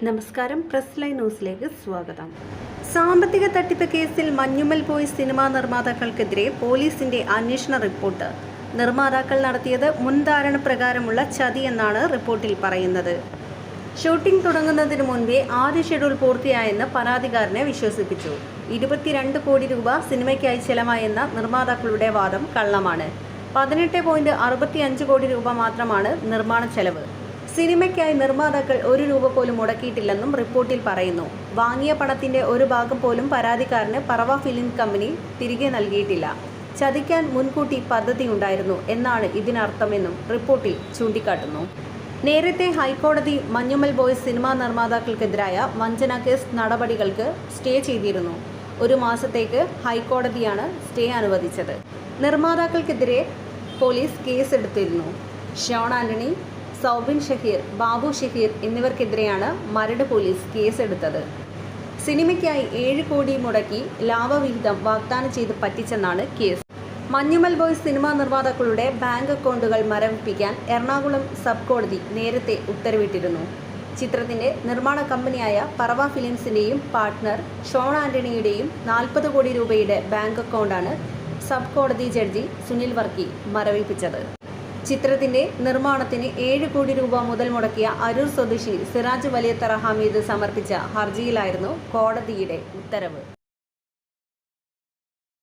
നമസ്കാരം, press line ന്യൂസിലേക്ക് സ്വാഗതം. സാമ്പത്തിക തട്ടിപ്പ് കേസിൽ മഞ്ഞുമൽ ബോയ്സ് സിനിമാ നിർമ്മാതാക്കൾക്കെതിരെ പോലീസിന്റെ അന്വേഷണ റിപ്പോർട്ട്. നിർമ്മാതാക്കൾ നടത്തിയത് മുൻധാരണ പ്രകാരമുള്ള ചതിയെന്നാണ് റിപ്പോർട്ടിൽ പറയുന്നത്. ഷൂട്ടിംഗ് തുടങ്ങുന്നതിന് മുൻപേ ആദ്യ ഷെഡ്യൂൾ പൂർത്തിയായെന്ന് പരാതിക്കാരനെ വിശ്വസിപ്പിച്ചു. 22 കോടി രൂപ സിനിമയ്ക്കായി ചെലവായെന്ന നിർമ്മാതാക്കളുടെ വാദം കള്ളമാണ്. 18.65 കോടി രൂപ മാത്രമാണ് നിർമ്മാണ ചെലവ്. സിനിമയ്ക്കായി നിർമ്മാതാക്കൾ 1 രൂപ പോലും മുടക്കിയിട്ടില്ലെന്നും റിപ്പോർട്ടിൽ പറയുന്നു. വാങ്ങിയ പണത്തിന്റെ ഒരു ഭാഗം പോലും പരാതിക്കാരന് പറവ ഫിലിം കമ്പനി തിരികെ നൽകിയിട്ടില്ല. ചതിക്കാൻ മുൻകൂട്ടി പദ്ധതിയുണ്ടായിരുന്നു എന്നാണ് ഇതിനർത്ഥമെന്നും റിപ്പോർട്ടിൽ ചൂണ്ടിക്കാട്ടുന്നു. നേരത്തെ ഹൈക്കോടതി മഞ്ഞുമൽ ബോയ്സ് സിനിമാ നിർമ്മാതാക്കൾക്കെതിരായ വഞ്ചന കേസ് നടപടികൾക്ക് സ്റ്റേ ചെയ്തിരുന്നു. 1 മാസത്തേക്ക് ഹൈക്കോടതിയാണ് സ്റ്റേ അനുവദിച്ചത്. നിർമ്മാതാക്കൾക്കെതിരെ പോലീസ് കേസെടുത്തിരുന്നു. ഷോൺ ആന്റണി, സൗബിൻ ഷഹീർ, ബാബു ഷഹീർ എന്നിവർക്കെതിരെയാണ് മരട് പോലീസ് കേസെടുത്തത്. സിനിമയ്ക്കായി 7 കോടി മുടക്കി ലാഭവിഹിതം വാഗ്ദാനം ചെയ്ത് പറ്റിച്ചെന്നാണ് കേസ്. മഞ്ഞുമൽ ബോയ്സ് സിനിമാ നിർമ്മാതാക്കളുടെ ബാങ്ക് അക്കൗണ്ടുകൾ മരവിപ്പിക്കാൻ എറണാകുളം സബ് കോടതി നേരത്തെ ഉത്തരവിട്ടിരുന്നു. ചിത്രത്തിന്റെ നിർമ്മാണ കമ്പനിയായ പറവ ഫിലിംസിന്റെയും പാർട്ട്ണർ ഷോൺ ആന്റണിയുടെയും 40 കോടി രൂപയുടെ ബാങ്ക് അക്കൗണ്ടാണ് സബ് കോടതി ജഡ്ജി സുനിൽ വർക്കി മരവിപ്പിച്ചത്. ചിത്രത്തിന്റെ നിർമ്മാണത്തിന് 7 കോടി രൂപ മുതൽ മുടക്കിയ അരൂർ സ്വദേശി സിറാജ് വലിയത്തറ ഹമീദ് സമർപ്പിച്ച ഹർജിയിലായിരുന്നു കോടതിയുടെ ഉത്തരവ്.